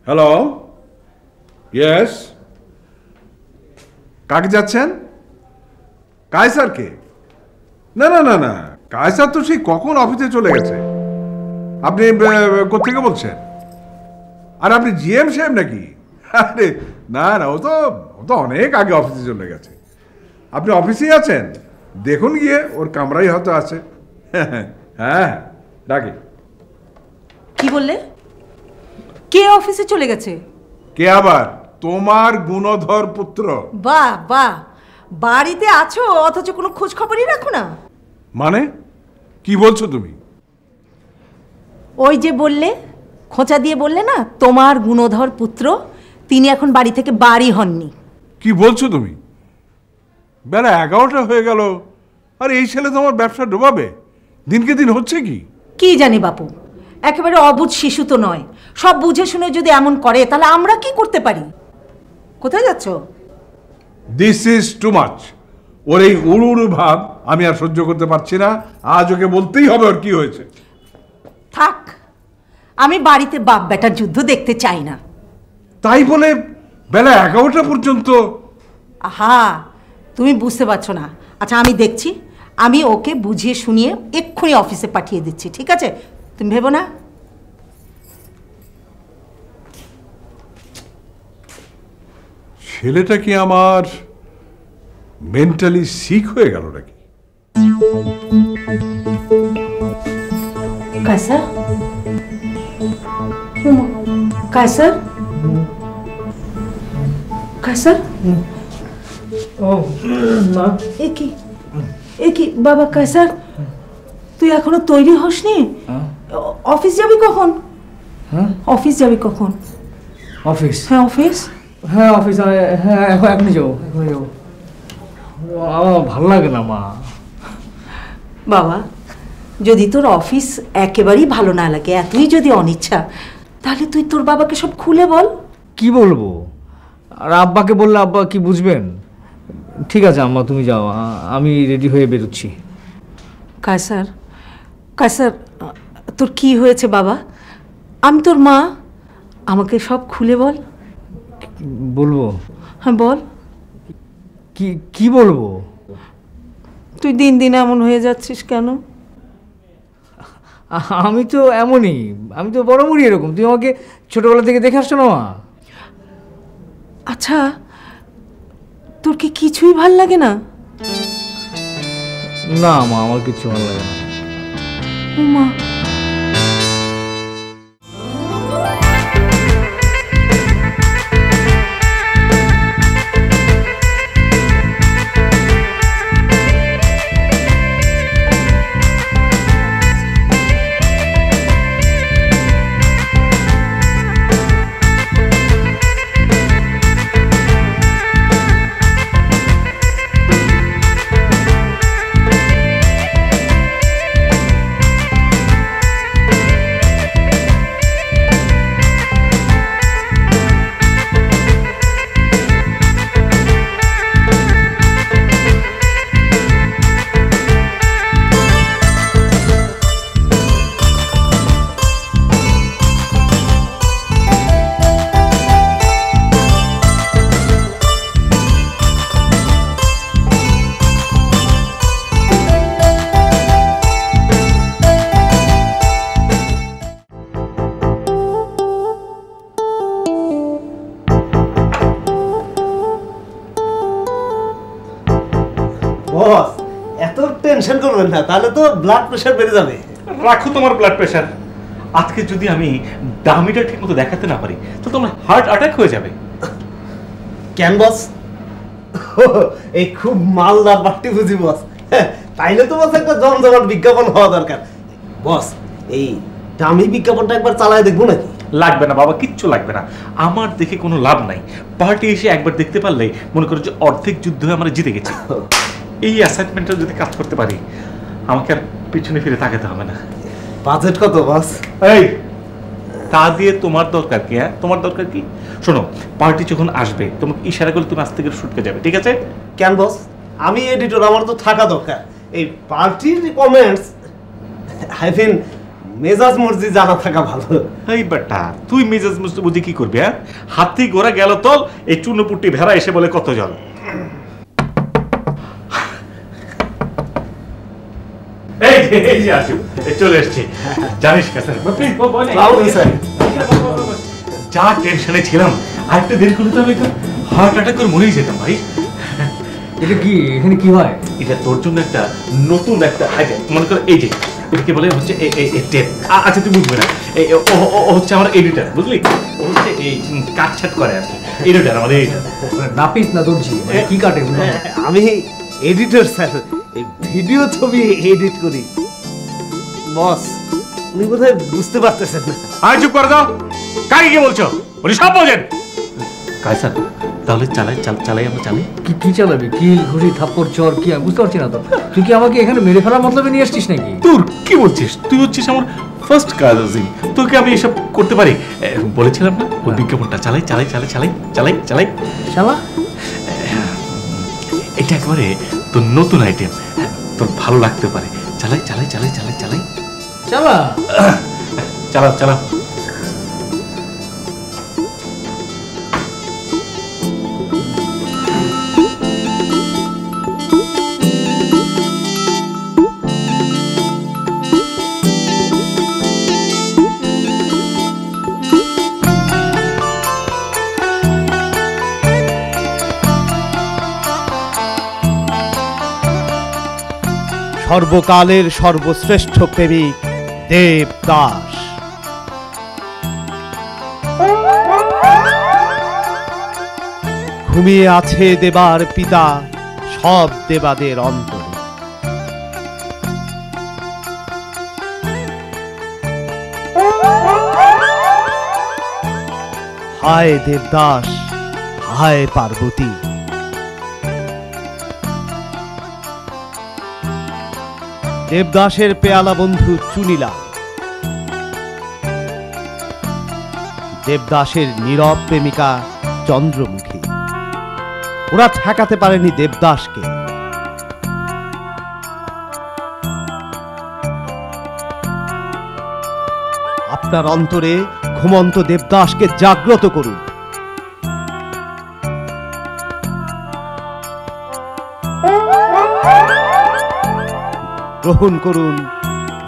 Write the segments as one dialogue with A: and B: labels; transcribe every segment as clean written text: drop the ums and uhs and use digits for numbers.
A: Hello, yes, কাকে যাচ্ছেন? কায়সারকে? না না না না, কায়সার তো সেই কখন অফিসে চলে গেছে। আপনি কোথেকে বলছেন? আর আপনি জিএম সাহেব নাকি? আরে না না, ও তো অনেক আগে অফিসে চলে গেছে। আপনি অফিসেই আছেন, দেখুন গিয়ে, ওর কামরাই হয়তো আছে। হ্যাঁ, ডাকে।
B: কি বললে? কে অফিসে চলে গেছে?
A: কে আবার? তোমার গুণধর পুত্র।
B: বাহ বাহ, বাড়িতে আছো অথচ কোনো খোঁজ খবরই রাখো না।
A: মানে কি বলছো তুমি?
B: ওই যে বললে, খোঁচা দিয়ে বললে না, তোমার গুণধর পুত্র, তিনি এখন বাড়ি থেকে বাড়ি হননি।
A: কি বলছো তুমি? বেলা 11টা হয়ে গেল, আর এই ছেলে তোমার ব্যবসা ডোবাবে? দিনকে দিন হচ্ছে কি?
B: কি জানি বাপু, একেবারে অবুঝ শিশু তো নয়। সব বুঝে শুনে যদি এমন করে তাহলে আমরা কি করতে পারি? কোথায় যাচ্ছ?
A: This is too much. ওর এই উড়ুড়ু ভাব আমি আর সহ্য করতে পারছি না। আজ ওকে বলতেই হবে ওর কি হয়েছে।
B: থাক, আমি বাড়িতে বাপ বেটার যুদ্ধ দেখতে চাই না।
A: তাই বলে বেলা 11টা পর্যন্ত?
B: আহা, তুমি বুঝতে পারছো না। আচ্ছা, আমি দেখছি, আমি ওকে বুঝিয়ে শুনিয়ে এক্ষুনি অফিসে পাঠিয়ে দিচ্ছি, ঠিক আছে? তুমি ভেবো না।
A: ছেলেটা কি আমার মেন্টালি সিক হয়ে গেল নাকি?
B: কায়সার, কায়সার, কায়সার,
C: ও মা,
B: এ কি বাবা? কায়সার, তুই এখনো তৈরি হসনি? অফিস যাবি কখন?
C: হ্যাঁ,
B: অফিস যাবি কখন?
C: অফিস?
B: হ্যাঁ অফিস,
C: হ্যাঁ অফিস, হ্যাঁ এখনই যাবো, এখনই যাবো। আমার ভালো লাগে না মা।
B: বাবা, যদি তোর অফিস একেবারেই ভালো না লাগে, এতই যদি অনিচ্ছা, তাহলে তুই তোর বাবাকে সব খুলে বল।
C: কি বলবো? আর আব্বাকে বললে আব্বা কি বুঝবেন? ঠিক আছে আম্মা, তুমি যাও, আমি রেডি হয়ে বেরোচ্ছি।
B: কায়সার, কায়সার, তোর কি হয়েছে বাবা? আমি তোর মা, আমাকে সব খুলে বল।
C: বলবো?
B: হ্যাঁ বল।
C: কি বলবো?
B: তুই দিন দিন এমন হয়ে যাচ্ছিস কেন?
C: আমি তো এমনই, আমি তো বরাবরই এরকম। তুমি আমাকে ছোটবেলা থেকে দেখে আসছো না মা।
B: আচ্ছা, তোর কি কিছুই ভাল লাগে না?
C: না মা, আমার কিছু ভালো লাগে না।
B: ও মা,
D: বস এত টেনশন করবেন না, তাহলে তো ব্লাড প্রেশার বেড়ে যাবে।
E: রাখো তোমার ব্লাড প্রেশার। আজকে যদি আমি ডামিটা ঠিক মতো দেখাতে না পারি তো তোমার হার্ট অ্যাটাক হয়ে যাবে।
D: কেন বস? এই খুব মালদার বাড়তি বুঝি বস। তাইলে তো বস একটা জমজমাট বিজ্ঞাপন হওয়া দরকার। বস, এই ডামি বিজ্ঞাপনটা একবার চালায় দেখবো নাকি?
E: লাগবে না বাবা, কিচ্ছু লাগবে না। আমার দেখে কোনো লাভ নাই। পার্টি এসে একবার দেখতে পারলে মনে করো যে অর্ধেক যুদ্ধ হয়ে আমরা জিতে গেছি। এই অ্যাসাইনমেন্টটা যদি কাজ করতে পারি, আমাকে আর পিছনে ফিরে তাকাতে হবে না।
D: বাজেট কত বস?
E: এই তা দিয়ে তোমার দরকার কি? হ্যাঁ, তোমার দরকার কি? শোনো, পার্টি যখন আসবে তোমাকে ইশারা করলে তুমি আজ থেকে শুটকে যাবে, ঠিক আছে?
D: কেন বস? আমি এডিটর, আমার তো থাকা দরকার। এই পার্টির কমেন্টস, আই মিন মেজাজ মর্জি জানা থাকা ভালো।
E: এই বেটা তুই মেজাজ মুস্ত বুঝি কি করবি? হ্যাঁ, হাতি ঘোড়া গেল তল, এই চূর্ণপুট্টি ভেড়া এসে বলে কত জল। এই যে আসু, চলে এসছি। জানিস কাছে যা টেনশনে ছিলাম, আর একটু দেরি করলে তো আমি হার্ট অ্যাটাক করে মরেই যেতাম ভাই।
C: এটা কি, এখানে কি হয়?
E: এটা তোর জন্য একটা নতুন একটা মনে কর, এই যে এটাকে বলে হচ্ছে টেপ। আচ্ছা তুই বুঝবে না, ও হচ্ছে আমার এডিটার, বুঝলি? ও হচ্ছে এই কাটছাট করে আর কি, এডিটার আমাদের এডিটার।
C: নাপিত না দর্জি, কি কাটে?
D: আমি এডিটর স্যার, এই ভিডিও ছবি এডিট করি। বস উনি বোধহয় বুঝতে পারতেছেন না।
E: চুপ করে দাও, কাকে কি বলছো? উনি সব বোঝেন। কায়সার তাহলে চালাই আমরা চালাই।
C: কি চালাবি? কি ঘুষি থাপ্পড় চর কি আমি বুঝতে পারছি না তো। তুই কি আমাকে এখানে মেরে ফেলার মতলবে নিয়ে আসছিস নাকি?
E: তোর কি বলছিস? তুই হচ্ছিস আমার ফার্স্ট কাজিন, তোকে আমি এসব করতে পারি? বলেছিলাম না ওই বিজ্ঞাপনটা চালাই।
C: শালা
E: এটা একবারে তোর নতুন আইটেম, তোর ভালো লাগতে পারে। চালাই। চালা।
D: সর্বকালের সর্বশ্রেষ্ঠ প্রেমিক দেবদাস। ঘুমিয়ে আছে দেবার পিতা সব দেবাদের অন্তরে। হায় দেবদাস, হায় পার্বতী। দেবদাসের পেয়ালা বন্ধু চুনিলাল, দেবদাসের নীরব প্রেমিকা চন্দ্রমুখী। ওরা ঠেকাতে পারেনি দেবদাসকে। আপনার অন্তরে ঘুমন্ত দেবদাসকে জাগ্রত করুন। গ্রহণ করুন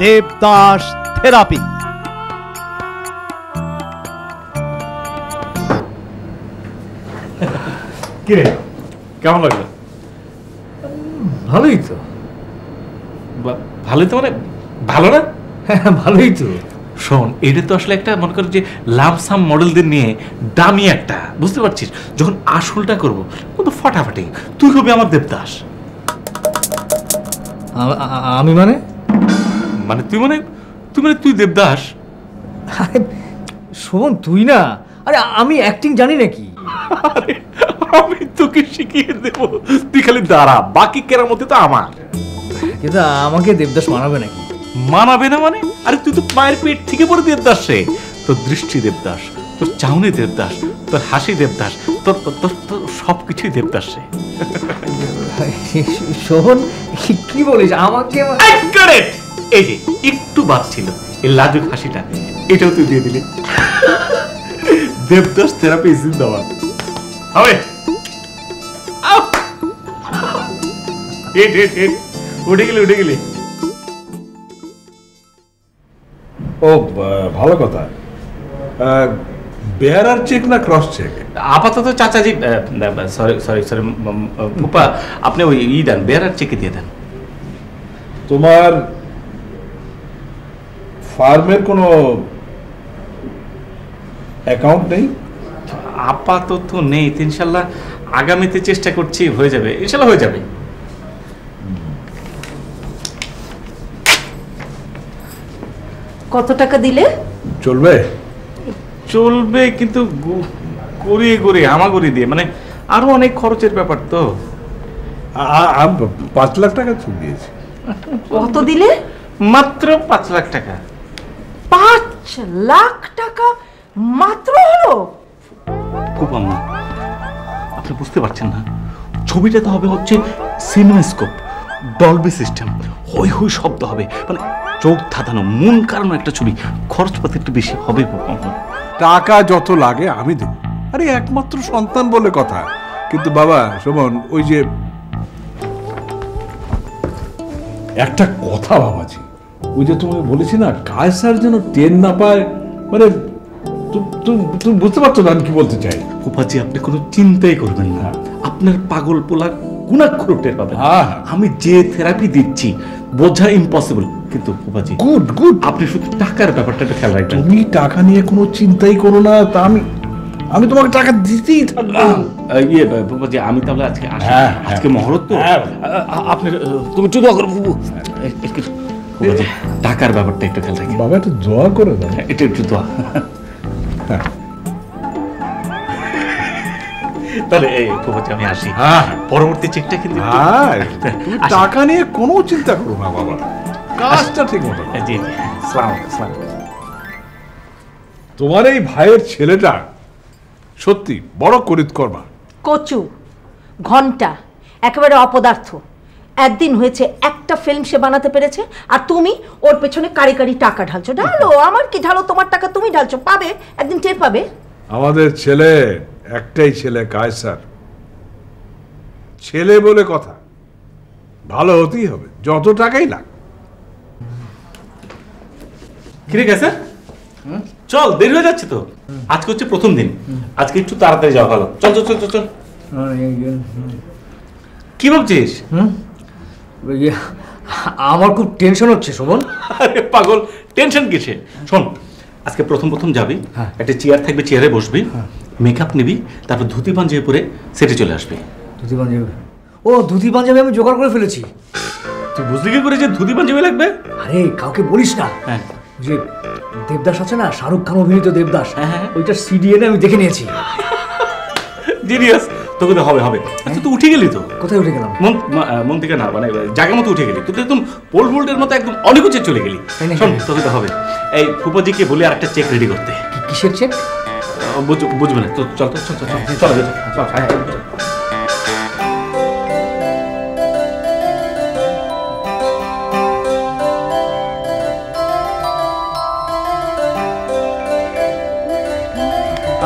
D: দেবদাস থেরাপি।
E: কিরে কেমন লাগলো?
C: ভালোই তো।
E: ভালোই তো মানে ভালো না?
C: হ্যাঁ ভালোই তো।
E: শোন, এটা তো আসলে একটা মনে কর যে লামসাম মডেলদের নিয়ে দামি একটা, বুঝতে পারছিস? যখন আসলটা করবো তো ফাটাফাটি, তুই হবি আমার দেবদাস।
C: আমি মানে
E: তুই দেবদাস।
C: শোন তুই না, আরে আমি অ্যাক্টিং জানি নাকি?
E: আরে আমি তোকে শিখিয়ে দেবো, তুই খালি দাঁড়া, বাকি কেরামতি তো আমার।
C: কিন্তু আমাকে দেবদাস মানাবে নাকি?
E: মানাবে না মানে? আরে তুই তো মায়ের পেট থেকে পড়ে দেবদাস রে। তোর দৃষ্টি দেবদাস, তোর চাউনি দেবদাস, তোর হাসি দেবদাস, তোর সবকিছুই দেবদাস রে।
C: শোন কি বলিস আমাকে?
E: এই যে একটু বাদ ছিল, এই লাজুক হাসিটা, এটাও তুই দিয়ে দিলি। দেবদাস থেরাপি জিন্দাবাদ হবে। উঠে গেলি।
A: ও ভালো কথা। বেয়ারার চেক না ক্রস চেক?
E: আপাতত চাচাজি, সরি ফুপা, আপনি ওই দেন, বেয়ারার চেকে দিয়ে দেন।
A: তোমার ফার্মের কোনো অ্যাকাউন্ট নেই?
E: আপাতত নেই, ইনশাল্লাহ আগামীতে চেষ্টা করছি, হয়ে যাবে ইনশাল্লাহ, হয়ে যাবে।
B: কত টাকা দিলে?
E: চলবে কিন্তু গড়িয়ে হামাগুড়ি দিয়ে, মানে আরো অনেক খরচের ব্যাপার তো।
A: 5 লাখ টাকা দিয়েছি।
B: কত দিলে?
E: মাত্র 5 লাখ টাকা।
B: 5 লাখ টাকা মাত্র হলো?
E: খুব আম্মা, আপনি বুঝতে পারছেন না, ছবিটা তো হবে হচ্ছে সিনেমাস্কোপ, ডলবি সিস্টেম, হই শব্দ হবে, মানে চোখ ধাঁধানো মন কারণ একটা ছবি, খরচপাতি একটু বেশি হবে।
A: টাকা যত লাগে আমি দেব, আরে একমাত্র সন্তান বলে কথা। কিন্তু বাবা শোভন, ওই যে একটা কথা বাবাজি, ওই যে তোমাকে বলেছি না, কায়সার যেন টেন না পায়, মানে তুমি বুঝতে পারছো না আমি কি বলতে চাই?
E: ফুফাজি আপনি কোনো চিন্তাই করবেন না, আপনার পাগল পোলা গুণাক্ষর টের পাবেন। আমি যে থেরাপি দিচ্ছি বোঝা ইম্পসিবল, কিন্তু ফুফাজি
A: গুড গুড,
E: আপনি শুধু টাকার ব্যাপারটা একটু খেয়াল রাখবেন।
A: তুমি টাকা নিয়ে কোনো চিন্তাই করো না, তা আমি তোমাকে টাকা দিতেই থাকবো।
E: ইয়ে ফুফাজি, আমি তাহলে আজকে আসি।
A: হ্যাঁ,
E: আজকে মহরত তো,
A: হ্যাঁ।
E: আপনি তুমি একটু দোয়া করো ফুফু। ফুফাজি টাকার ব্যাপারটা একটু খেয়াল রাখবেন।
A: বাবা একটু দোয়া করে দাও।
E: এটা একটু দোয়া।
A: হ্যাঁ।
E: তাহলে এই ফুফাজি আমি আসি।
A: হ্যাঁ।
E: পরবর্তী চেকটা কিন্তু
A: তুমি টাকা নিয়ে কোনো চিন্তা করো না বাবা, কাজটা ঠিক মতো।
E: জি জি, আসসালামু আলাইকুম।
A: তোমার এই ভাইয়ের ছেলেটা সত্যি বড় করিতকর্মা।
B: কচু, ঘন্টা, একেবারে অপদার্থ। একদিন হয়েছে একটা ফিল্ম সে বানাতে পেরেছে, আর তুমি ওর পেছনে কারি কারি টাকা ঢালছো। ঢালো, আমার কি ঢালো, তোমার টাকা তুমি ঢালছো, পাবে একদিন টের পাবে।
A: আমাদের ছেলে একটাই ছেলে, কায়সার। ছেলে বলে কথা, ভালো হতেই হবে, যত টাকাই লাগ।
E: কিরে গেছে? চল, দেরি হয়ে যাচ্ছে তো। আজকে হচ্ছে প্রথম দিন, আজকে একটু তাড়াতাড়ি যাওয়া ভালো। চল চল চল চল চল। কি ভাবছিস?
C: আমার খুব টেনশন হচ্ছে শোভন।
E: আরে পাগল, টেনশন কিসে? শোন, আজকে প্রথম প্রথম যাবি, একটা চেয়ার থাকবে, চেয়ারে বসবি, মেকআপ নিবি, তারপর ধুতি পাঞ্জাবি পরে সেটে চলে আসবি।
C: ধুতি পাঞ্জাবি? ও ধুতি পাঞ্জাবি আমি জোগাড় করে ফেলেছি।
E: তুই বুঝলি কি করে যে ধুতি পাঞ্জাবি লাগবে?
C: আরে কাউকে বলিস না।
E: হ্যাঁ।
C: যে দেবদাস আছে না, শাহরুখ খান অভিনীত দেবদাস,
E: হ্যাঁ।
C: ওইটার সিডি এনে আমি দেখে নিয়েছি।
E: জিনিয়াস, তোকে তো হবে হবে। আচ্ছা তুই উঠে গেলি তো?
C: কোথায় উঠে গেলাম?
E: মন থেকে না, মানে জায়গা মতো উঠে গেলি। তুই তো একদম পোল ভোল্টের মতো একদম অনিকুচে চলে গেলি। শোন, তোকে তো হবে, এই ফুপাজিকে বলে আরেকটা চেক রেডি করতে।
C: কিসের চেক?
E: বুঝবে না তো, চল তো, চল চল চল চল চল।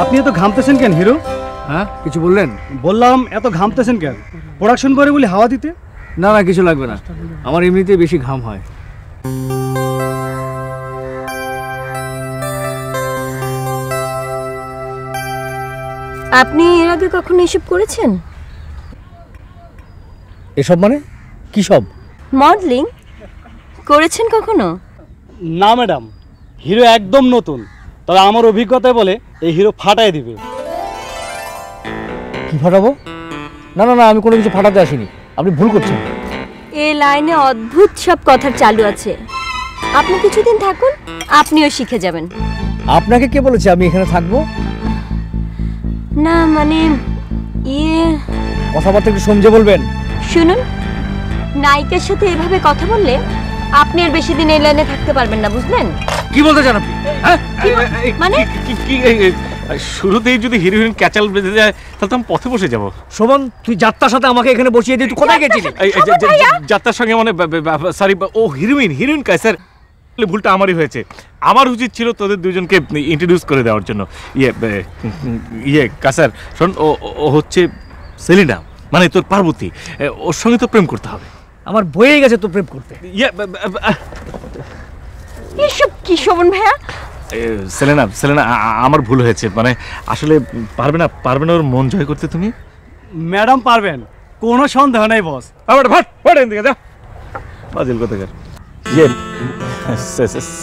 F: আপনি এত ঘামতেছেন কেন হিরো?
C: হ্যাঁ, কিছু বললেন?
F: বললাম এত ঘামতেছেন কেন? প্রোডাকশন করে বলি হাওয়া দিতে?
C: না না, কিছু লাগবে না, আমার এমনিতেই বেশি ঘাম হয়।
G: আপনি এর আগে কখনো এসব করেছেন?
C: এসব মানে কি সব?
G: মডেলিং করেছেন কখনো?
F: না ম্যাডাম, হিরো একদম নতুন, তবে আমার অভিজ্ঞতায় বলে এই হিরো ফাটাই দিবে।
C: কি ফাটাবো? না না না, আমি কোনো কিছু ফাটাতে আসিনি, আপনি ভুল করছেন।
G: এই লাইনে অদ্ভুত সব কথা চালু আছে। আপনি কিছুদিন থাকুন, আপনিও শিখে যাবেন।
C: আপনাকে কে বলেছে আমি এখানে থাকবো?
G: না মানে
C: কথাবার্তা একটু সমঝে বলবেন।
G: শুনুন, নায়িকার সাথে এভাবে কথা বললে আপনি আর বেশি দিন এই লাইনে থাকতে পারবেন না, বুঝলেন?
C: কি বলতে চান আপনি?
G: মানে
E: শুরুতেই যদি হিরোইন ক্যাচাল বেঁধে যায় তাহলে তো আমি পথে বসে যাবো।
C: শোভন, তুই যাত্রার সাথে আমাকে এখানে বসিয়ে দিয়ে তুই কোথায় গেছিলি?
E: যাত্রার সঙ্গে মানে সরি, ও হিরোইন কায়সার, ভুলটা আমারই হয়েছে। আমার উচিত ছিল তোদের দুজনকে ইন্ট্রোডিউস করে দেওয়ার জন্য। কায়সার শোন, ও হচ্ছে সেলিনা, মানে তোর পার্বতী, ওর সঙ্গে তো প্রেম করতে হবে।
C: আমার বয়ে গেছে তো প্রেম করতে।
G: এসব কি শোভন ভাইয়া?
E: সেলেনা আমার ভুল হয়েছে, মানে আসলে পারবে না ওর মন জয় করতে তুমি?
F: ম্যাডাম পারবেন, কোনো সন্দেহ নেই বস।
E: আবার ভাট এদিকে যা, বাজিল কোথাকার।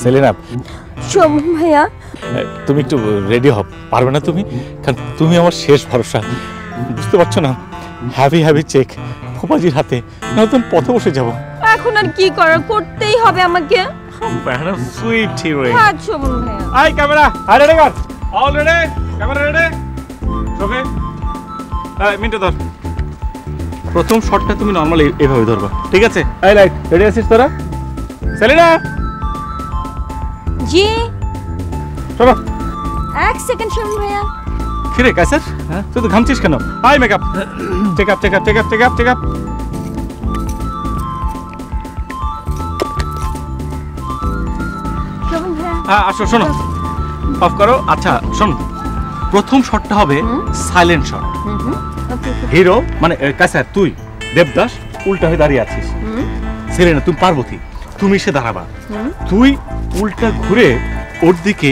E: সেলেনা,
G: শোভন ভাইয়া
E: তুমি একটু রেডি হও, পারবে না তুমি? কারণ তুমি আমার শেষ ভরসা, বুঝতে পারছো না? হ্যাভি চেক ফুপাজির হাতে, না তুমি পথে বসে যাবো।
G: এখন আর কি করার, করতেই হবে আমাকে।
E: Sweet heroine.
G: হ্যাঁ শোভন ভাইয়া।
E: আই ক্যামেরা, রেডি কর, অল রেডি, ক্যামেরা রেডি, ওকে। মিনিট ধর, প্রথম শটটা তুমি নরমালি এভাবে ধরবা, ঠিক আছে? আই লাইট, রেডি আছিস তোরা? সেলিনা,
G: জি
E: চলো।
G: এক সেকেন্ড শোভন ভাইয়া।
E: কিরে কায়সার, তুই তো ঘামছিস কেন? I makeup, check up. হ্যাঁ আসো, শোনো, অফ করো। আচ্ছা শোন, প্রথম শটটা হবে সাইলেন্ট শট। হিরো মানে কাসার, তুই দেবদাস উল্টা হয়ে দাঁড়িয়ে আছিস, সেরেনা তুমি পার্বতী, তুমি এসে দাঁড়াবা, তুই উল্টা ঘুরে ওর দিকে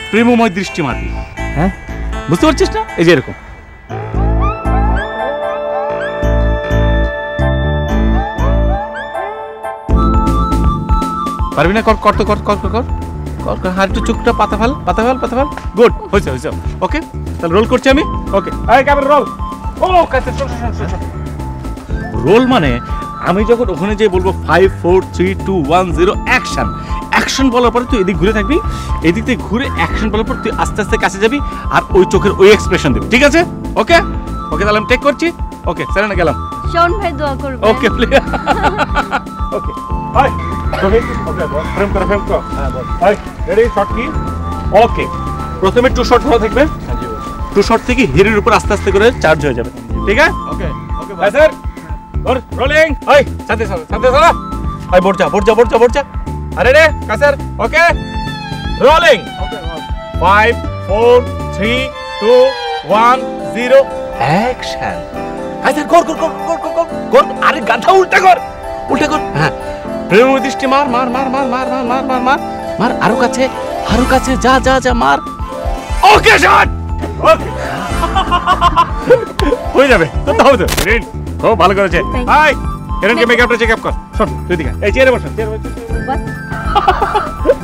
E: প্রেমময় দৃষ্টি মারবি। হ্যাঁ বুঝতে পারছিস না? এই যে এরকম। পারবি না? কর কর তো, কর কর কর কর কর। আর একটু চোখটা পাতা ফেল, পাতা ফেল, পাতা ফেল। গুড, হয়েছে হয়েছে। ওকে তাহলে রোল করছি আমি। ওকে এই ক্যামেরা রোল। ও কাছে শোন শোন শোন। রোল মানে আমি যখন ওখানে যে বলবো 5 4 3 2 1 0 অ্যাকশন, অ্যাকশন বলার পরে তুই এদিক ঘুরে থাকবি, এদিক থেকে ঘুরে অ্যাকশন বলার পর তুই আস্তে আস্তে কাছে যাবি আর ওই চোখের ওই এক্সপ্রেশন দিবি, ঠিক আছে? ওকে ওকে তাহলে আমি টেক করছি। ওকে সেরেনা গেলাম।
G: শোন ভাই দোয়া করবে।
E: Okay please. Okay hi Rabi. Okay frame করো, ফ্রেম করো। হ্যাঁ বল। হাই রেডি, শট কি? ওকে প্রথমে টু শট ধরা থাকবে, টু শট থেকে হিরোর উপর আস্তে আস্তে করে চার্জ হয়ে যাবে, ঠিক আছে? ওকে ওকে ভাই স্যার और रोलिंग हाय साथे साला हाय बोर्ड जा अरे रे Kasar okay rolling okay 5 4 3 2 1 0 action Kasar कर अरे गाधा उल्टा कर हां प्रेम दृष्टि मार मार मार मार मार मार मार मार मार मार आरो काছে जा जा जा मार ओके शॉट ओके হয়ে যাবে তো তাও তো রেড খুব ভালো করেছে হাই এরনকে মেকআপটা চেকআপ কর শোন তুই দিকে এই চেয়ারে বস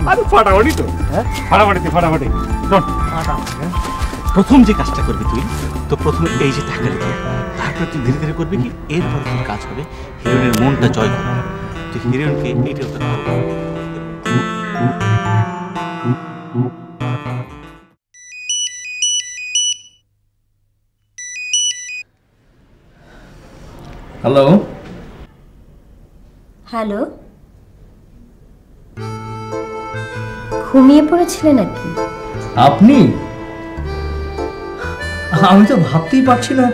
E: আরে ফাটাওনি তো হ্যাঁ ফাটাফাটি শোন প্রথম যে কাজটা করবি তুই তো প্রথমে এই যে টাকাটা তারপর তুই ধীরে ধীরে করবি কি এরপর তোর কাজ হবে হিরোইনের মনটা জয় করা তুই হিরোইনকে এইটা করতে
C: হ্যালো
G: হ্যালো ঘুমিয়ে পড়েছিলেন নাকি
C: আপনি? আমি তো ভাবতেই পারছি না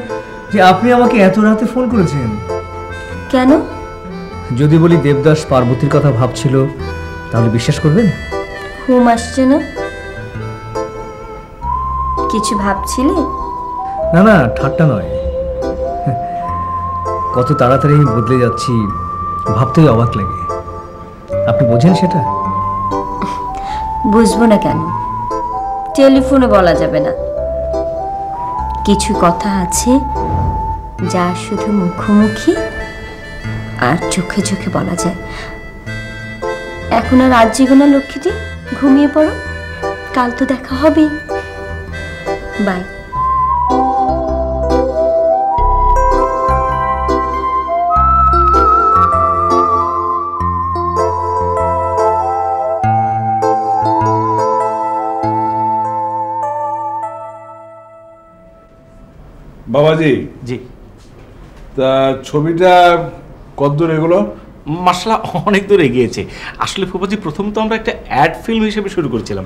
C: যে আপনি আমাকে এত রাতে ফোন করেছেন।
G: কেন?
C: যদি বলি দেবদাস পার্বতীর কথা ভাবছিল তাহলে বিশ্বাস করবেন?
G: ঘুম আসছে না? কিছু ভাবছিলে?
C: না না ঠাট্টা নয়, কত তাড়াতাড়ি আমি বদলে যাচ্ছি ভাবতেই অবাক লাগে। আপনি বোঝেন সেটা?
G: বুঝবো না কেন, টেলিফোনে বলা যাবে না। কিছু কথা আছে যা শুধু মুখোমুখি আর চোখে চোখে বলা যায়। এখন আর রাত জেগো না লক্ষ্মীটি, ঘুমিয়ে পড়ো, কাল তো দেখা হবে। বাই।
A: বাবাজি
E: জি
A: তা ছবিটা কতদূর এগুলো?
E: মাশাআল্লাহ অনেক দূর এগিয়েছে। আসলে ফুপাজি প্রথম তো আমরা একটা অ্যাড ফিল্ম হিসেবে শুরু করেছিলাম,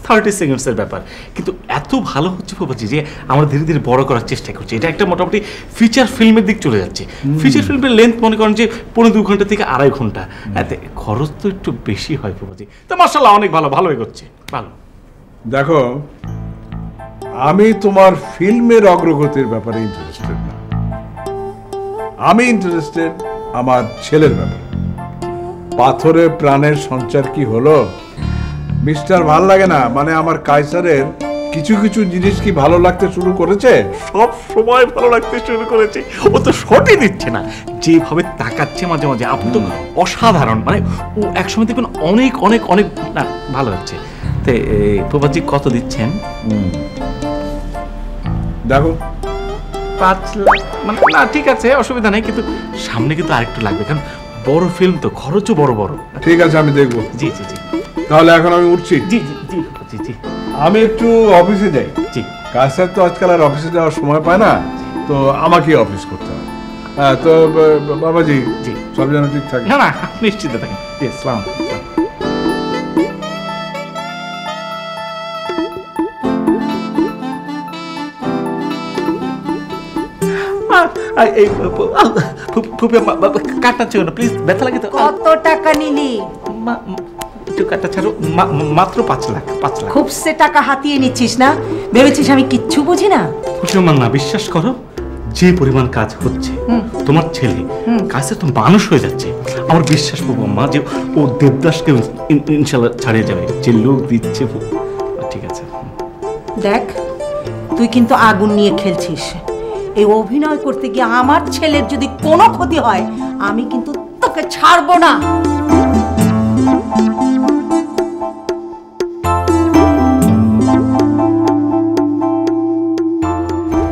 E: 30 সেকেন্ডসের ব্যাপার, কিন্তু এত ভালো হচ্ছে ফুপাজি যে আমরা ধীরে ধীরে বড় করার চেষ্টা করছি। এটা একটা মোটামুটি ফিচার ফিল্মের দিক চলে যাচ্ছে। ফিচার ফিল্মের লেন্থ মনে করেন যে 2.5 ঘন্টা থেকে 2.5 ঘন্টা, এতে খরচ তো একটু বেশি হয় ফুপাজি। তো মাশাআল্লাহ অনেক ভালো এগোচ্ছে। ভালো
A: দেখো, আমি তোমার ফিল্মের অগ্রগতির ব্যাপারে ইন্টারেস্টেড না, আমি ইন্টারেস্টেড আমার ছেলের ব্যাপারে। পাথরে প্রাণের সঞ্চার কি হলো মিস্টার ভাল লাগে না, মানে আমার কায়সারের কিছু কিছু জিনিস কি ভালো লাগতে শুরু করেছে?
E: সব সময় ভালো লাগতে শুরু করেছে। ও তো শটই দিচ্ছে না, যেভাবে তাকাচ্ছে মাঝে মাঝে আপনি তো অসাধারণ। মানে ও একসময় দেখবেন অনেক অনেক অনেক না ভালো হচ্ছে। তো ফুপাজি কত দিচ্ছেন?
A: দেখো
E: 5 লাখ মানে না ঠিক আছে অসুবিধা নেই, কিন্তু সামনে কিন্তু আরেকটু লাগবে, কারণ বড় ফিল্ম তো খরচও বড়।
A: ঠিক আছে আমি দেখবো।
E: জি
A: তাহলে এখন আমি উঠছি।
E: জি জি
A: আমি একটু অফিসে যাই।
E: জি
A: কায়সার তো আজকাল আর অফিসে যাওয়ার সময় পায় না, তো আমাকে অফিস করতে হবে। হ্যাঁ তো বাবাজি
E: জি
A: সব যেন ঠিক থাকে।
E: না নিশ্চিত থাকেন। জি আসসালাম। কাটটা ছিল না প্লিজ, ব্যথা লাগে তো।
B: কত টাকা নিলি?
E: একটু কাটা ছাড়ো, মাত্র 5 লাখ।
B: খুব সে টাকা হাতিয়ে নিচ্ছিস না, ভেবেছিস আমি কিচ্ছু বুঝি না?
E: খুশিমা না, বিশ্বাস করো, যে পরিমাণ কাজ হচ্ছে, তোমার ছেলে কাজে তো মানুষ হয়ে যাচ্ছে। আমার বিশ্বাস করবো মা যে ও দেবদাসকে ইনশাল্লাহ ছাড়িয়ে যাবে, যে লোক দিচ্ছে। ঠিক আছে,
B: দেখ তুই কিন্তু আগুন নিয়ে খেলছিস। এই অভিনয় করতে গিয়ে আমার ছেলের যদি কোনো ক্ষতি হয়, আমি কিন্তু তোকে ছাড়বো না।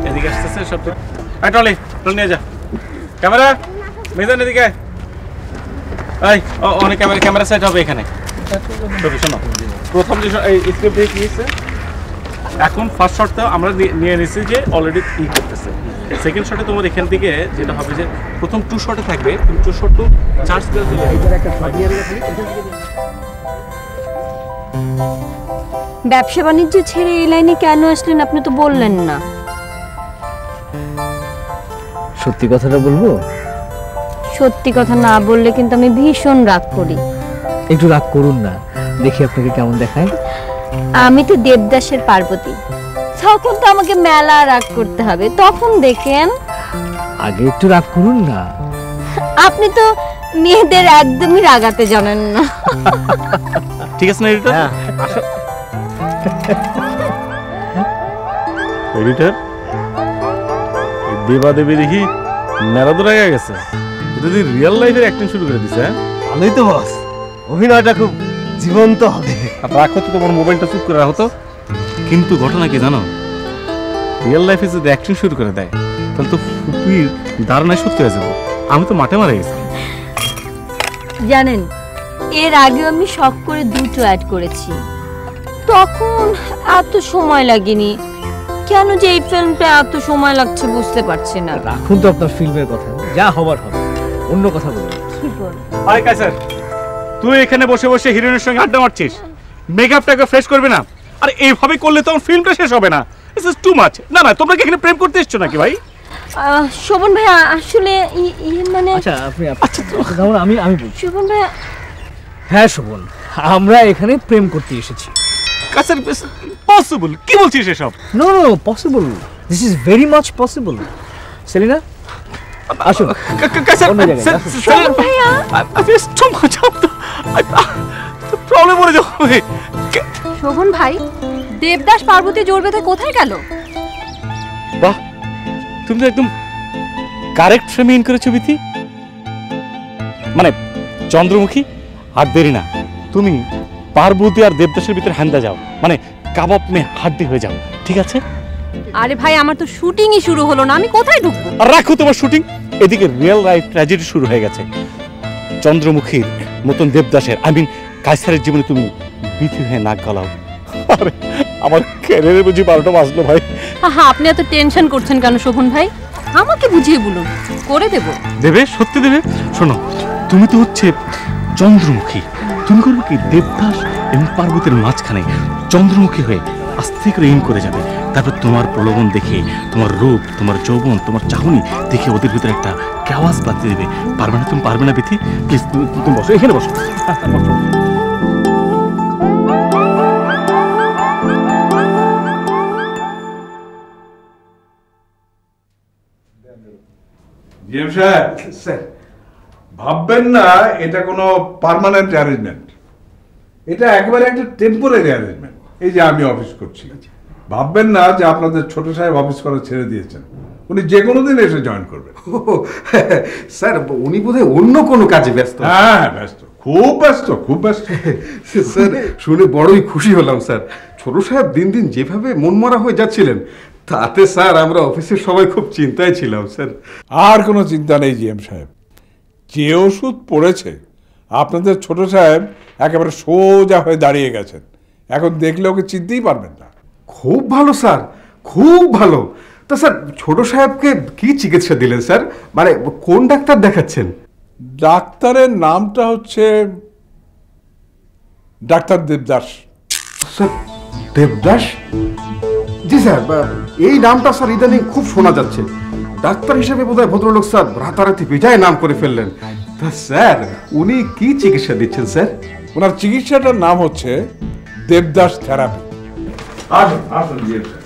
E: এদিকে আসতেছে সব। টলি নিয়ে যা, ক্যামেরা মেজান এদিকে। এই অনেক ক্যামেরা সেট হবে এখানে। শোনো, প্রথম যে স্ক্রিপ্ট দিয়ে কি হয়েছে, এখন ফার্স্ট শটটা আমরা নিয়ে নিচ্ছি যে অলরেডি ই করতেছে। সেকেন্ড শটে তোমার এখান থেকে যেটা হবে যে প্রথম 2 শটে থাকবে, তুমি 2 শট তো চার্জ করে দিলে
G: ব্যবসা বাণিজ্য ছেড়ে এই লাইনে কেন আসলেন আপনি তো বললেন না।
C: সত্যি কথাটা বলবো?
G: সত্যি কথা না বললে কিন্তু আমি ভীষণ রাগ করি।
C: একটু রাগ করুন না, দেখি আপনাকে কেমন দেখায়।
G: আমি তো দেবদাসের পার্বতী, তখন তো আমাকে মেলা রাগ করতে হবে, তখন দেখেন।
C: আগে একটু রাগ করুন না।
G: আপনি তো মেয়েদের একদমই রাগাতে জানেন না।
E: ঠিক আছে না এডিটর? এডিটর, দেবা দেবী দেখি মেলা তো রেগে গেছে, এটা যদি রিয়েল লাইফের অ্যাক্টিং শুরু করে দিছে।
D: ভালোই তো বস, অভিনয়টা খুব জীবন্ত হবে।
E: রাখো তো, তোমার মোবাইলটা চুপ করে রাখো তো। কিন্তু ঘটনা কি জানো, রিয়েল লাইফে যদি অ্যাকশন শুরু করে দেয় তাহলে তো ফুপির ধারণায় সত্যি হয়ে যাবো। আমি তো মাঠে মারা গেছি
G: জানেন, এর আগে আমি শখ করে 2টো অ্যাড করেছি, তখন এত সময় লাগেনি। কেন যে এই ফিল্মটা এত সময় লাগছে বুঝতে পারছি না।
C: রাখুন তো আপনার ফিল্মের কথা, যা হবার হবে, অন্য কথা বলুন।
E: হাই কাইসার, তুই এখানে বসে বসে হিরোইনের সঙ্গে আড্ডা মারছিস, মেকআপটাকে ফ্রেশ করবে না? আর এইভাবে করলে তো ফিল্মটা শেষ হবে না। This is too much. না না, তোমরা কি এখানে প্রেম করতে এসছো নাকি ভাই?
G: শোভন ভাই আসলে মানে
C: আচ্ছা আমি বলছি।
G: শোভন ভাই,
C: হ্যাঁ শোভন, আমরা এখানে প্রেম করতে এসেছি।
E: কাইসার, পসিবল? কি বলছিস এসব?
C: No no, possible, this is very much possible. Selina আসুন,
E: কাইসার,
C: অন্য জায়গায় আসুন।
E: শোভন ভাইয়া, দিস টু মাচ। প্রবলেম হয়ে যাবে।
H: শোভন ভাই, দেবদাস পার্বতী জোর বেঁধে কোথায় গেল?
E: বাহ, তুমি তো একদম কারেক্ট ফ্রেমে ইন করেছো বিথি। মানে চন্দ্রমুখী, আর দেরি না, তুমি পার্বতী আর দেবদাসের ভিতরে হ্যান্দা যাও, মানে কাবাব মে হাড্ডি হয়ে যাও, ঠিক আছে?
H: আরে ভাই, আমার তো শুটিংই শুরু হলো না, আমি কোথায় ঢুকবো?
E: আর রাখো তোমার শুটিং, এদিকে রিয়েল লাইফ ট্র্যাজেডি শুরু হয়ে গেছে। চন্দ্রমুখীর মতন দেবদাসের, আই মিন কাইসারের জীবনে তুমি বিথি হয়ে নাক গলাও। আরে আমার ক্যারিয়ারে বুঝি 12টা বাজলো ভাই।
H: হ্যাঁ, আপনি এত টেনশন করছেন কেন শোভন ভাই? আমাকে বুঝিয়ে বলুন, করে দেব।
E: দেবে, সত্যি দেবে। শোনো, তুমি তো হচ্ছে চন্দ্রমুখী, তুমি করবে কি দেবদাস এবং পার্বতীর মাঝখানে চন্দ্রমুখী হয়ে আস্তে করে ইন করে যাবে। তারপর তোমার প্রলোভন দেখে, তোমার রূপ, তোমার যৌবন, তোমার চাহনি দেখে ওদের ভিতরে একটা কেওয়াজ বাঁধিয়ে দেবে। পারবে না? তুমি পারবে না বিথি? প্লিজ তুমি বসো, এখানে বসো।
A: জিএম সাহেব, স্যার ভাববেন না এটা কোনো পার্মানেন্ট অ্যারেঞ্জমেন্ট, এটা একেবারে একটা টেম্পোরারি অ্যারেঞ্জমেন্ট। এই যে আমি অফিস করছি, ভাববেন না যে আপনাদের ছোট সাহেব অফিস করা ছেড়ে দিয়েছেন, উনি যে কোনো দিন এসে জয়েন করবেন।
I: স্যার উনি বোধহয় অন্য কোনো কাজে ব্যস্ত।
A: হ্যাঁ ব্যস্ত, খুব ব্যস্ত, খুব ব্যস্ত।
I: স্যার শুনে বড়ই খুশি হলাম স্যার। ছোট সাহেব দিন দিন যেভাবে মনমরা হয়ে যাচ্ছিলেন, তাতে স্যার আমরা অফিসের সবাই খুব চিন্তায় ছিলাম স্যার।
A: আর কোনো চিন্তা নেই জিএম সাহেব, যে ওষুধ পড়েছে আপনাদের ছোট সাহেব একেবারে সোজা হয়ে দাঁড়িয়ে গেছেন, এখন দেখলে ওকে চিনতেই পারবেন না।
I: খুব ভালো স্যার, খুব ভালো। তা স্যার ছোট সাহেবকে কি চিকিৎসা দিলেন স্যার? মানে কোন ডাক্তার দেখাচ্ছেন?
A: ডাক্তারের নামটা হচ্ছে ডাক্তার দেবদাস।
I: স্যার দেবদাস? জি স্যার, এই নামটা স্যার ইদানিং খুব শোনা যাচ্ছে। ডাক্তার হিসেবে বোধহয় ভদ্রলোক স্যার রাতারাতি বেজায় নাম করে ফেললেন। তা স্যার উনি কি চিকিৎসা দিচ্ছেন স্যার?
A: ওনার চিকিৎসাটার নাম হচ্ছে দেবদাস থেরাপি। আসুন আসুন জিএম স্যার।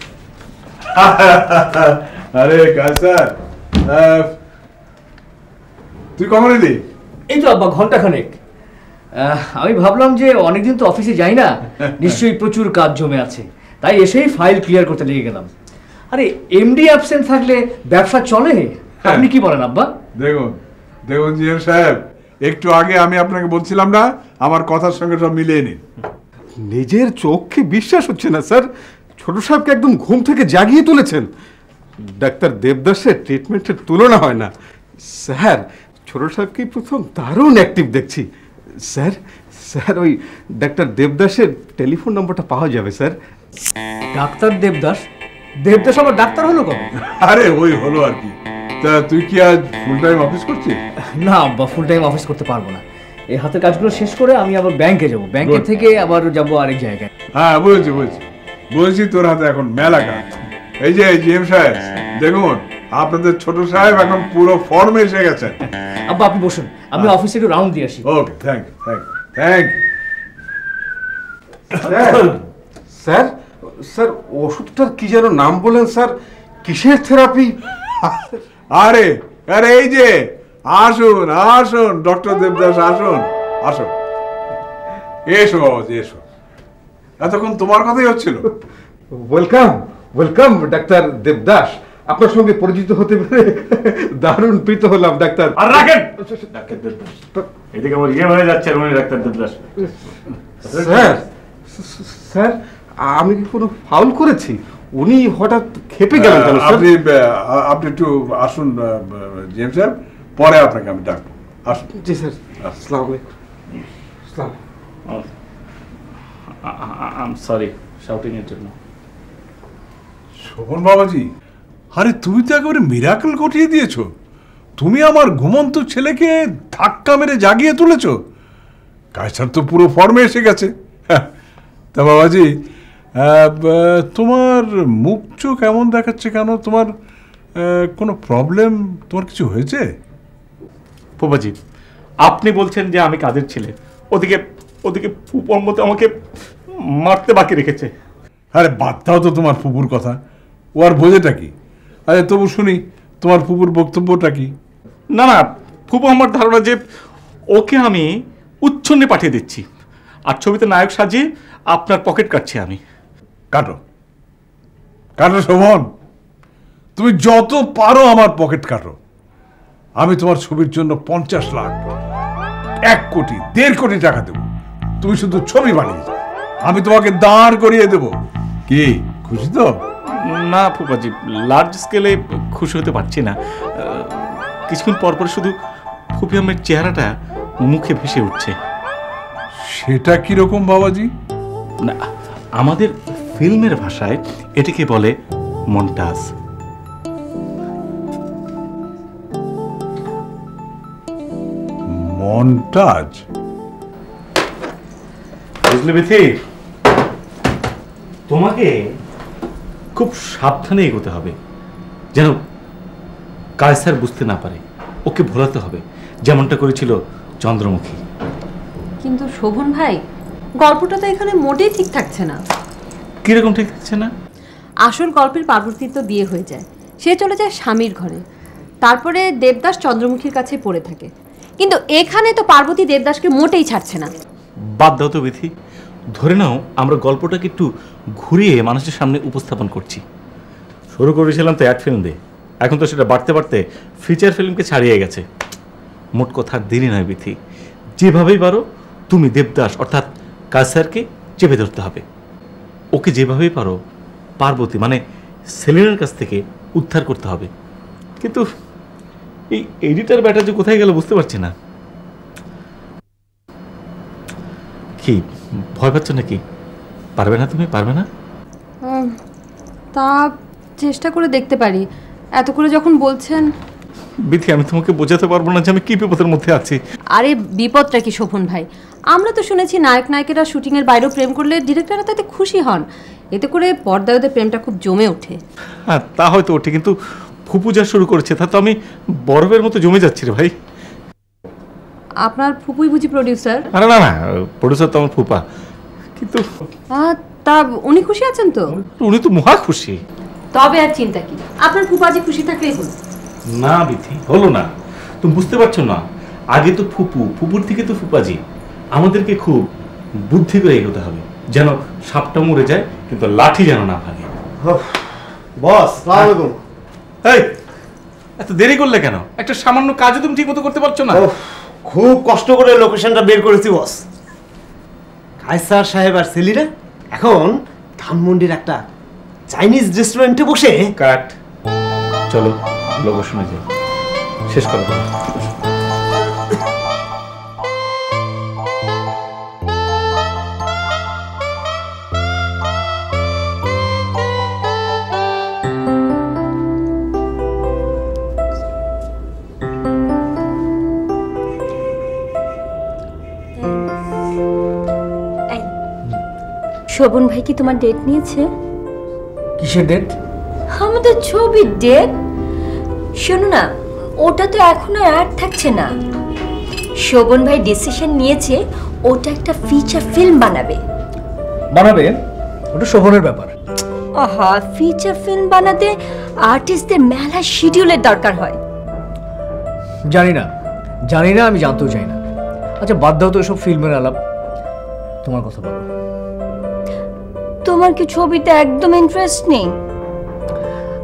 A: আরে কায়সার, তুই কখন এলি?
C: এই তো আব্বা ঘন্টাখানেক। আমি ভাবলাম যে অনেকদিন তো অফিসে যাই না, নিশ্চয়ই প্রচুর কাজ জমে আছে, তাই এসেই ফাইল ক্লিয়ার করতে লেগে গেলাম। আরে এমডি অ্যাবসেন্ট থাকলে ব্যবসা চলে, আপনি কি বলেন আব্বা?
A: দেখুন দেখুন জিএম সাহেব, একটু আগে আমি আপনাকে বলছিলাম না, আমার কথার সঙ্গে সব মিলিয়ে নিন।
I: নিজের চোখকে বিশ্বাস হচ্ছে না স্যার, ছোট সাহেবকে একদম ঘুম থেকে জাগিয়ে তুলেছেন। ডাক্তার দেবদাসের ট্রিটমেন্টের তুলনা হয় না স্যার। ছোট সাহেবকে প্রথম দারুণ অ্যাক্টিভ দেখছি স্যার। স্যার ওই ডাক্তার দেবদাসের টেলিফোন নম্বরটা পাওয়া যাবে স্যার?
C: ডাক্তার দেবদাস? দেবদাস আবার ডাক্তার হলো কবে?
A: আরে ওই হলো আর কি। তা তুই কি আজ ফুল টাইম অফিস করছিস?
C: না আব্বা, ফুল টাইম অফিস করতে পারবো না। এই হাতের কাজগুলো শেষ করে আমি আবার ব্যাংকে যাব, ব্যাংকে থেকে আবার যাব আরেক জায়গায়।
A: হ্যাঁ বুঝেছি বুঝেছি বুঝেছি, তোর হাতে এখন মেলা কাজ। এই যে জিএম সাহেব দেখুন, আপনাদের ছোট সাহেব এখন পুরো ফর্মে এসে গেছেন।
C: আব্বা আপনি বসুন, আমি অফিসে একটু রাউন্ড দিয়ে আসি।
A: Okay, thank you thank you thank you.
I: Sir sir ওষুধটার কি যেন নাম বলেন স্যার? কিসের থেরাপি?
A: আরে আরে এই যে আসুন আসুন ডক্টর দেবদাস, আসুন আসুন, এসো এসো। এতক্ষণ তোমার কথাই হচ্ছিল।
I: ওয়েলকাম ওয়েলকাম ডাক্তার দেবদাস, আপনার সঙ্গে পরিচিত হতে পেরে দারুণ প্রীত হলাম ডাক্তার।
E: আর রাখেন ডাক্তার দেবদাস, এদিকে আমার ইয়ে হয়ে যাচ্ছে উনি ডাক্তার দেবদাস।
I: স্যার স্যার আমি কি কোনো ফাউল করেছি? উনি হঠাৎ খেপে গেলেন কেন স্যার?
A: আপনি একটু আসুন জিএম সাহেব, পরে আপনাকে আমি ডাকবো। আসুন।
I: জি স্যার। আসসালামু আলাইকুম। আসসালাম।
E: আই এম সরি শাউটিং এর জন্য।
A: শোভন বাবাজি, আরে তুমি তো একেবারে মিরাকেল ঘটিয়ে দিয়েছো। তুমি আমার ঘুমন্ত ছেলেকে ধাক্কা মেরে জাগিয়ে তুলেছো। কায়সার তো পুরো ফর্মে এসে গেছে। তা বাবাজি, তোমার মুখ চোখ এমন দেখাচ্ছে কেন? তোমার কোনো প্রবলেম, তোমার কিছু হয়েছে?
E: ফুপাজি, আপনি বলছেন যে আমি কাজের ছেলে, ওদিকে ওদিকে ফুপুর মতো আমাকে মারতে বাকি রেখেছে।
A: আরে বাদ দাও তো তোমার ফুপুর কথা, ও আর বোঝেটা কি? আরে তবু শুনি তোমার ফুপুর বক্তব্যটা কি?
E: না না, ফুপু আমার ধারণা যে ওকে আমি উচ্ছন্নে পাঠিয়ে দিচ্ছি, আর ছবিতে নায়ক সাজিয়ে আপনার পকেট কাটছি আমি।
A: কাটো কাটো শোভন, তুমি যত পারো আমার পকেট কাটো। আমি তোমার ছবির জন্য 50 লাখ, 1 কোটি, 1.5 কোটি টাকা দেবো। তুমি শুধু ছবি বানিয়ে যাও, আমি তোমাকে দাঁড় করিয়ে দেবো। কি খুশি তো?
E: না ফুপাজি, লার্জ স্কেলে খুশি হতে পারছি না। কিছুক্ষণ পর পর শুধু ফুপি আমের চেহারাটা মুখে ভেসে উঠছে।
A: সেটা কিরকম বাবাজি?
E: না, আমাদের ফিল্মের ভাষায় এটাকে বলে মন্টাজ।
A: মন্টাজ?
E: বুঝলে বিথি, তোমাকে খুব সাবধানে এগোতে হবে, যেন কায়সার বুঝতে না পারে। ওকে ভোলাতে হবে, যেমনটা করেছিল চন্দ্রমুখী।
H: কিন্তু শোভন ভাই, গল্পটা তো এখানে মোটেই ঠিক থাকছে না।
E: কিরকম ঠিক থাকছে না?
H: আসল গল্পের পার্বতীর তো বিয়ে হয়ে যায়, সে চলে যায় স্বামীর ঘরে, তারপরে দেবদাস চন্দ্রমুখীর কাছে পড়ে থাকে। কিন্তু এখানে তো পার্বতী দেবদাসকে মোটেই ছাড়ছে না।
E: বাদ দাও তো বিথি, ধরে নাও আমরা গল্পটাকে একটু ঘুরিয়ে মানুষের সামনে উপস্থাপন করছি। শুরু করেছিলাম তো অ্যাড ফিল্ম দিয়ে, এখন তো সেটা বাড়তে বাড়তে ফিচার ফিল্মকে ছাড়িয়ে গেছে। মোট কথা দেরি নয় বিথি, যেভাবেই পারো তুমি দেবদাস অর্থাৎ কায়সারকে চেপে ধরতে হবে। ওকে যেভাবেই পারো পার্বতী মানে সেলিনার কাছ থেকে উদ্ধার করতে হবে। কিন্তু এই এডিটার ব্যাটা যে কোথায় গেল বুঝতে পারছি না। কি ভয় পাচ্ছ নাকি? পারবে না? তুমি পারবে না?
H: তা চেষ্টা করে দেখতে পারি, এত করে যখন বলছেন।
E: বিথি, আমি তোমাকে বোঝাতে পারবো না যে আমি কি বিপদের মধ্যে আছি।
H: আরে বিপদটা কি শোভন ভাই? আমরা তো শুনেছি নায়ক নায়িকেরা শুটিংয়ের বাইরেও প্রেম করলে ডিরেক্টররা তাতে খুশি হন, এতে করে পর্দায় ওদের প্রেমটা খুব জমে ওঠে।
E: হ্যাঁ তা হয়তো ওঠে, কিন্তু ফুপু যা শুরু করেছে তা তো আমি বরফের মতো জমে যাচ্ছি রে ভাই।
H: আপনার ফুপুই বুঝি প্রডিউসার?
E: আরে না না, প্রডিউসার তো আমার ফুপা, কিন্তু
H: তা উনি খুশি আছেন তো?
E: উনি তো মহা খুশি।
H: তবে আর চিন্তা কি, আপনার ফুপাজি খুশি থাকলেই হলো।
E: না বিথি, হলো না। তুমি বুঝতে পারছো না, আগে তো ফুপুর থেকে তো ফুপাজি। আমাদেরকে খুব বুদ্ধি করে এগোতে হবে, যেন সাপটা মরে যায় কিন্তু লাঠি যেন না ভাঙে।
D: বস আসসালামু আলাইকুম।
E: এই এত দেরি করলে কেন? একটা সামান্য কাজও তুমি ঠিক মতো করতে পারছো না।
D: খুব কষ্ট করে লোকেশনটা বের করেছি বস। কায়সার সাহেব আর সেলিনা এখন ধানমন্ডির একটা চাইনিজ রেস্টুরেন্টে বসে
E: কাট। চলো লোকেশনে যাই, শেষ করো।
G: শোভন ভাই কি তোমার ডেট নিয়েছে?
C: কিসের ডেট?
G: আমাদের ছবির ডেট। শোনো না, ওটা তো এখন আর অ্যাড থাকছে না। শোভন ভাই ডিসিশন নিয়েছে ওটা একটা ফিচার ফিল্ম বানাবে।
C: বানাবে? ওটা শোভনের ব্যাপার।
G: আহা, ফিচার ফিল্ম বানাতে আর্টিস্টদের মেলা শিডিউলের দরকার হয়।
C: জানি না, আমি জানতেও চাই না। আচ্ছা বাদ দাও তো এসব ফিল্মের আলাপ, তোমার কথা বলো।
G: তোমার কি ছবিতে একদম ইন্টারেস্ট নেই?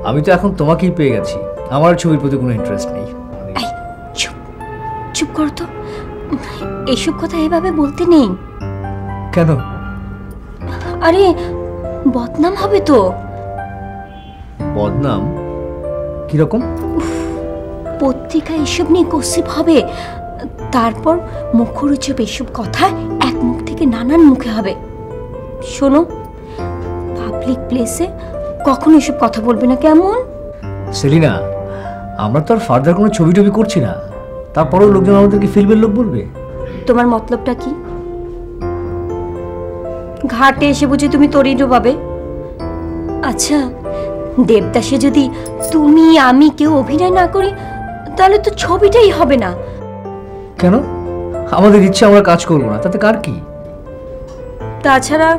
C: আমি তো এখন তোমাকেই পেয়ে গেছি, আমার ছবির প্রতি কোনো ইন্টারেস্ট নেই।
G: চুপ চুপ করো তো, এইসব কথা এভাবে বলতে নেই।
C: কেন?
G: আরে বদনাম হবে তো।
C: বদনাম? কিরকম?
G: পত্রিকায় এসব নিয়ে গসিপ হবে, তারপর মুখরোচক এসব কথা এক মুখ থেকে নানান মুখে হবে। শোনো, পাবলিক প্লেসে কখনো এসব কথা বলবে না, কেমন?
C: সেলিনা, আমরা তো আর ফার্দার কোনো ছবি টবি করছি না, তারপরেও লোকজন আমাদেরকে ফিল্মের লোক বলবে।
G: তোমার মতলবটা কি? ঘাটে এসে বুঝি তুমি তরি ডোবাবে? আচ্ছা, দেবদাসে যদি তুমি আমি কেউ অভিনয় না করি তাহলে তো ছবিটাই হবে না।
C: কেন? আমাদের ইচ্ছে আমরা কাজ করবো না, তাতে কার কি?
G: তাছাড়া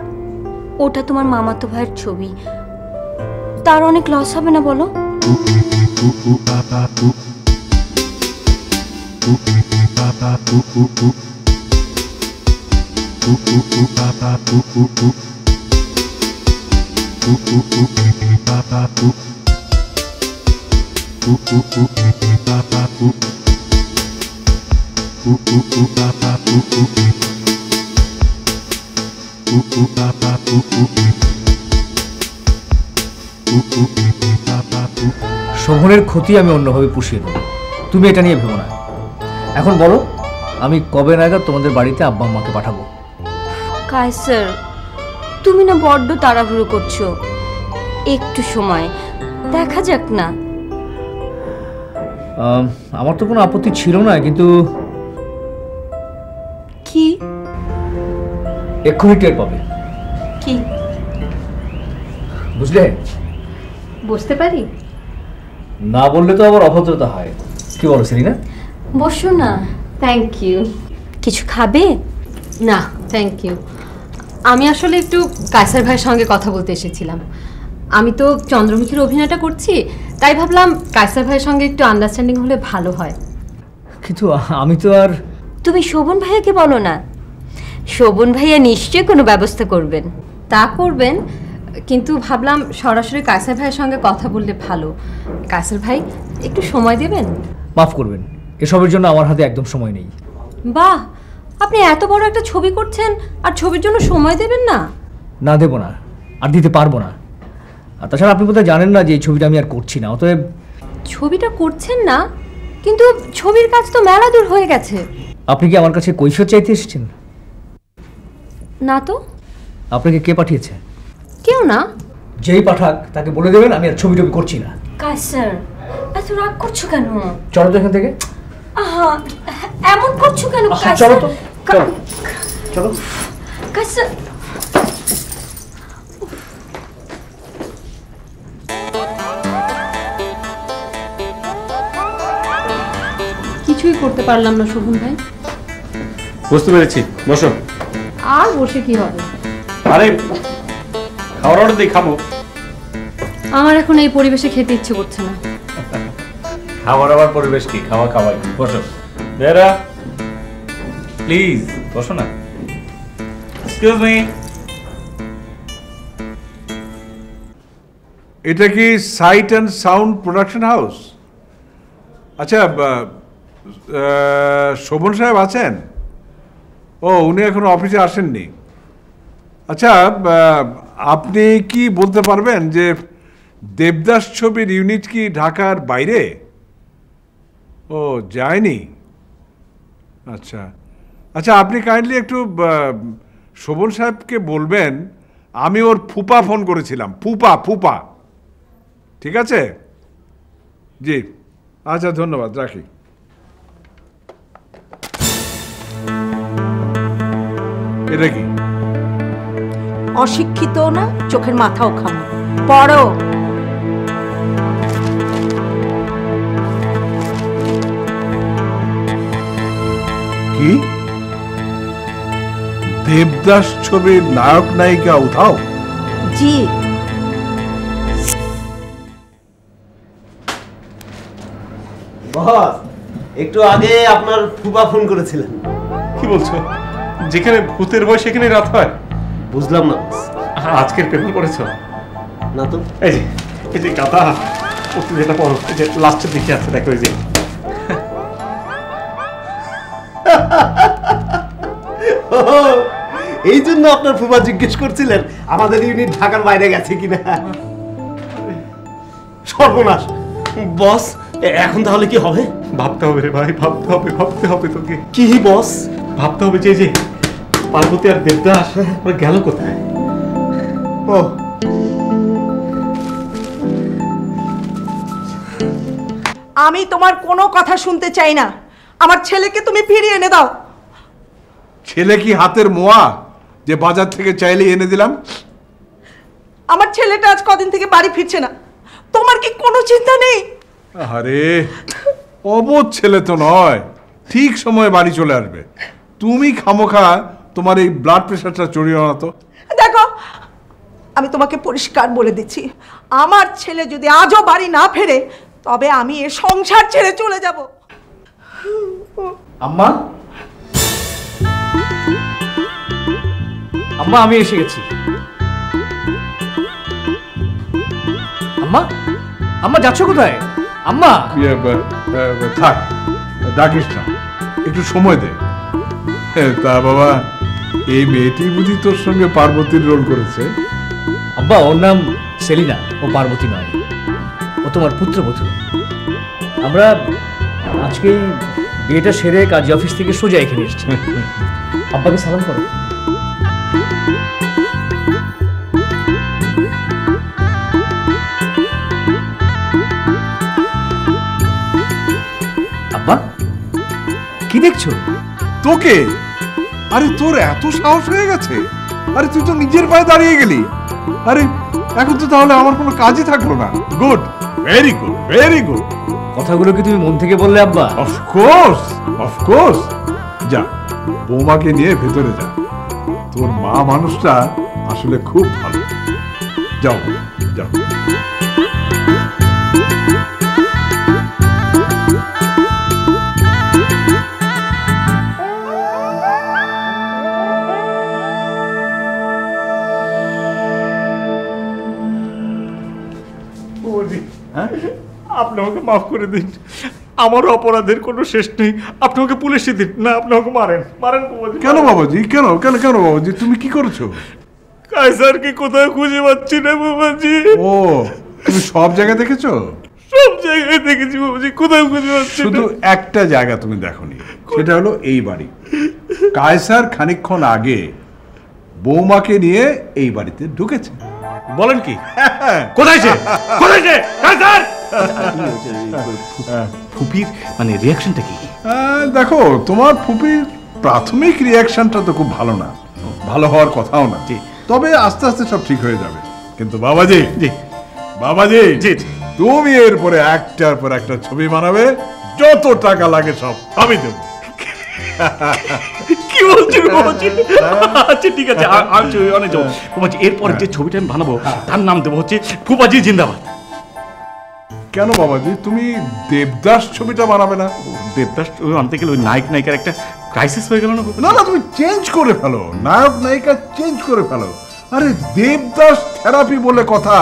G: ওটা তোমার মামাতো ভাইয়ের ছবি, তার অনেক লস হবে না বলো?
C: শোভনের ক্ষতি আমি অন্যভাবে পুষিয়ে দেবো, তুমি এটা নিয়ে ভেবো না। এখন বলো, আমি কবে নাগাদ তোমাদের বাড়িতে আব্বা আম্মাকে পাঠাবো?
G: কায়সার, তুমি না বড্ড তাড়াহুড়ো করছো, একটু সময় দেখা যাক না।
C: আমার তো কোনো আপত্তি ছিল না, কিন্তু
G: কি?
C: এক্ষুনি টের পাবে।
G: কি?
C: বুঝলে?
H: বুঝতে পারি।
C: না বললে তো আবার অভদ্রতা হয়। কি বলো সেলিনা?
G: বসো না।
H: Thank you.
G: কিছু খাবে?
H: না থ্যাংক ইউ, আমি আসলে একটু কায়সার ভাইয়ের সঙ্গে কথা বলতে এসেছিলাম। আমি তো চন্দ্রমুখীর অভিনয়টা করছি, তাই ভাবলাম কায়সার ভাইয়ের সঙ্গে একটু আন্ডারস্ট্যান্ডিং হলে ভালো হয়।
C: কিন্তু আমি তো আর।
G: তুমি শোভন ভাইয়াকে বলো না, শোভন ভাইয়া নিশ্চয়ই কোনো ব্যবস্থা করবেন।
H: তা করবেন, কিন্তু ভাবলাম সরাসরি কায়সার ভাইয়ের সঙ্গে কথা বললে ভালো। কায়সার ভাই একটু সময় দেবেন?
C: মাফ করবেন, এসবের জন্য আমার হাতে একদম সময় নেই।
H: বাহ, আপনি এত বড় একটা ছবি করছেন আর ছবির জন্য সময় দেবেন না?
C: না দেবো না, আর দিতে পারবো না। আর তাছাড়া আপনি বোধহয় জানেন না যে এই ছবিটা আমি আর করছি না, অতএব।
H: ছবিটা করছেন না, কিন্তু ছবির কাজ তো মেলা দূর হয়ে গেছে।
C: আপনি কি আমার কাছে কৈফিয়ত চাইতে এসেছেন?
H: না তো।
C: আপনাকে কে পাঠিয়েছে?
H: কেউ না।
C: যেই পাঠাক তাকে বলে দেবেন আমি আর ছবি টবি করছি না।
G: কায়সার, এত রাগ করছো কেন?
C: চলো তো এখান থেকে।
G: আহা, এমন করছো কেন?
C: চলো তো, চলো চলো।
G: কায়সার,
H: কিছুই করতে পারলাম না শোভন ভাই।
E: বুঝতে পেরেছি, বসো।
H: আর বসে কি হবে?
E: আরে খাবার অর্ডার দিই, খাবো।
H: আমার এখন এই পরিবেশে খেতে ইচ্ছে করছে না।
E: খাবার আবার পরিবেশ কি? খাওয়া খাওয়াই। বসো দেরা, প্লিজ বসো না। Excuse me.
A: এটা কি sight and sound production house? আচ্ছা, শোভন সাহেব আছেন? ও, উনি এখনো অফিসে আসেননি। আচ্ছা, আপনি কি বলতে পারবেন যে দেবদাস ছবির ইউনিট কি ঢাকার বাইরে? ও, যায়নি। আচ্ছা আচ্ছা, আপনি কাইন্ডলি একটু শোভন সাহেবকে বলবেন আমি ওর ফুপা ফোন করেছিলাম। ফুপা ফুপা, ঠিক আছে? জি, আচ্ছা, ধন্যবাদ, রাখি। এটা কি?
B: অশিক্ষিত না, চোখের মাথাও খামো। পড়ো।
A: কি? দেবদাস ছবির নায়ক নায়িকা উধাও?
B: জি।
D: বস, একটু আগে আপনার ফুপা ফোন করেছিলেন।
E: কি বলছো? যেখানে ভূতের ভয় সেখানে রাত হয়?
D: বুঝলাম না বস।
E: আজকের পেপার পড়েছো?
D: না তো।
E: এই যে গাধা, যেটা পড়ো, এই যে লাস্টের দিকে আছে, দেখো। এই যে
D: এই জন্য আপনার ফুপা জিজ্ঞেস করছিলেন আমাদের ইউনিট ঢাকার বাইরে গেছে কিনা। সর্বনাশ। বস, এখন তাহলে কি হবে?
E: ভাবতে হবে রে ভাই, ভাবতে হবে তোকে।
D: কি বস?
E: ভাবতে হবে যে পার্বতী আর দেবদাস ওরা গেল কোথায়?
D: ও,
B: আমি তোমার কোনো কথা শুনতে চাই না। আমার ছেলেকে তুমি ফিরিয়ে এনে দাও।
A: ছেলে কি হাতের মোয়া যে বাজার থেকে চাইলে এনে দিলাম?
B: আমার ছেলেটা আজ কদিন থেকে বাড়ি ফিরছে না। তোমার কি কোনো চিন্তা নেই?
A: আরে, অবোধ ছেলে তো নয়, ঠিক সময়ে বাড়ি চলে আসবে। তুমি খামোখা তোমার এই ব্লাড প্রেশারটা চড়িও না তো।
B: দেখো, আমি তোমাকে পরিষ্কার বলে দিচ্ছি, আমার ছেলে যদি আজও বাড়ি না ফেরে তবে আমি এ সংসার ছেড়ে চলে যাব।
C: আম্মা, আম্মা, আমি এসে গেছি। আম্মা, আম্মা, যাচ্ছ কোথায়? আম্মা।
A: থাক, ডাকিস না, একটু সময় দে। তা বাবা, এই মেয়েটি বুঝি তোর সঙ্গে পার্বতীর রোল করেছে?
C: আব্বা, ওর নাম সেলিনা, ও পার্বতী নয়, ও তোমার পুত্রবধূ। আমরা আজকেই বিয়েটা সেরে কাজী অফিস থেকে সোজা এখানে এসেছি। আব্বাকে সালাম করো। আব্বা, কি দেখছো?
A: তোকে? আরে, তোর এত সাহস হয়ে গেছে? আরে, তুই তো নিজের পায়ে দাঁড়িয়ে গেলি। আরে, এখন তো তাহলে আমার কোনো কাজই থাকলো না। Good, very good, very good.
C: কথাগুলো কি তুমি মন থেকে বললে আব্বা?
A: Of course, of course. যা, বৌমাকে নিয়ে ভেতরে যা। তোর মা মানুষটা আসলে খুব ভালো। যাও, যাও।
E: আপনি আমাকে মাফ করে দিন, আমারও অপরাধের কোনো শেষ নেই। আপনি আমাকে পুলিশে দিন না, আপনি আমাকে মারেন।
A: কেন বাবাজি? কেন কেন কেন বাবাজি, তুমি কি করেছো?
E: কায়সারকে কোথায় খুঁজে পাচ্ছি না বাবাজি।
A: ও, তুমি সব জায়গায় দেখেছো?
E: সব জায়গায় দেখেছি বাবাজি, কোথায় খুঁজে পাচ্ছি না।
A: শুধু একটা জায়গা তুমি দেখোনি, সেটা হলো এই বাড়ি। কায়সার খানিকক্ষণ আগে বৌমাকে নিয়ে এই বাড়িতে ঢুকেছে।
E: বলেন কি? কোথায় সে? কোথায় সে? কায়সার! ফুপির মানে রিয়াকশনটা কি?
A: দেখো, তোমার ফুপির প্রাথমিক রিয়াকশনটা তো খুব ভালো না, ভালো হওয়ার কথাও না। তবে আস্তে আস্তে সব ঠিক হয়ে যাবে। কিন্তু বাবাজি, বাবাজি, তুমি এরপরে একটার পর একটা ছবি বানাবে, যত টাকা লাগে সব আমি দেব।
E: কি বলছেন বাবাজি? আচ্ছা ঠিক আছে, আমি অনেক যাবো বাবাজি। এরপরে যে ছবিটা আমি বানাবো তার নাম দেবো হচ্ছে ফুপাজি জিন্দাবাদ।
A: কেন বাবাজি, তুমি দেবদাস ছবিটা বানাবে না?
E: দেবদাস আনতে গেলে ওই নায়ক নায়িকার একটা ক্রাইসিস হয়ে গেল না?
A: না না, তুমি চেঞ্জ করে ফেলো, নায়ক নায়িকা চেঞ্জ করে ফেলো। আরে দেবদাস থেরাপি বলে কথা,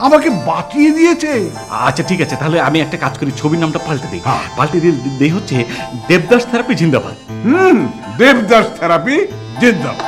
A: আমাকে বাঁচিয়ে দিয়েছে।
E: আচ্ছা ঠিক আছে, তাহলে আমি একটা কাজ করি, ছবির নামটা পাল্টে দিই। পাল্টে দিই হচ্ছে দেবদাস থেরাপি জিন্দাবাদ।
A: দেবদাস থেরাপি জিন্দাবাদ।